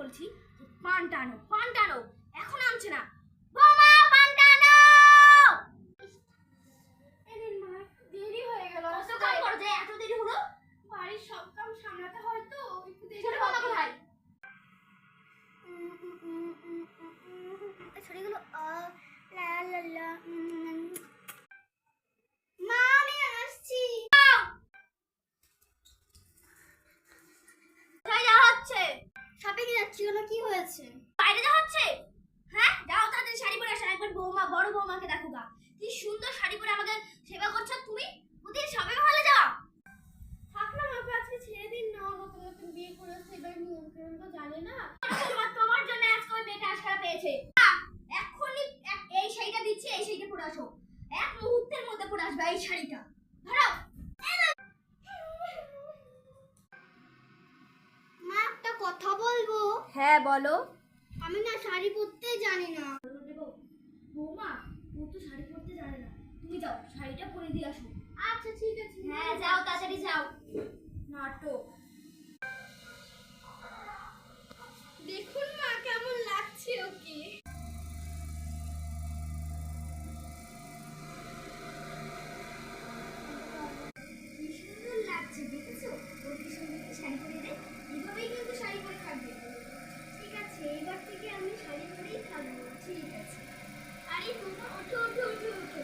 বলছি পান টানো পান টানো, এখন আনছে না। বৌমা পান টানো। দেরি হয়ে গেল। কত কাজ করো যে এত দেরি হলো? বাড়ির সব কাম সামলাতে হয় তো একটু দেরি হবে। বৌমা কোথায়? ছড়ে গেল। লা লা লা। মা আমি আসছি। কোথায় যাওয়া হচ্ছে? শপিং এ যাচ্ছি। কেন, কি হয়েছে? বাইরে যাওয়া হচ্ছে? হ্যাঁ যাও তাড়াতাড়ি শাড়ি পরে আসো। একবার বৌমা বড় বৌমাকে দেখো গা, কি সুন্দর শাড়ি পরে আমাকে সেবা করছো তুমি। ওদের সবে ভালো যাও। থাক না মা, আজকে ছেড়ে দিন না। নতুন নতুন বিয়ে করেছে, এবার নিয়ম কানুন তো জানে না। তোমার জন্য আজকে ওই মেয়েটা আশকা পেয়েছে। এখনই এই শাড়িটা দিচ্ছি, এই শাড়িটা পরে আসো। এক মুহূর্তের মধ্যে পরে আসবে এই শাড়িটা। ধরো। মা একটা কথা বলবো? হ্যাঁ বলো। আমি না শাড়ি পরতে জানি না। বৌমা ও তো শাড়ি পরতে জানে না, তুমি যাও শাড়িটা পরে দিয়ে আসো। আচ্ছা ঠিক আছে। হ্যাঁ যাও তাড়াতাড়ি যাও। নাটক। দেখুন মা কেমন লাগছে ওকে। কি সুন্দর লাগছে দেখেছো? ও কি সুন্দর শাড়ি পরে দেয়। এইভাবেই কিন্তু শাড়ি পরে থাকবে। ঠিক আছে, এবার থেকে আমি শাড়ি পরেই থাকবো। ঠিক আছে। আরে তোমরা ওঠো ওঠো ওঠো ওঠো।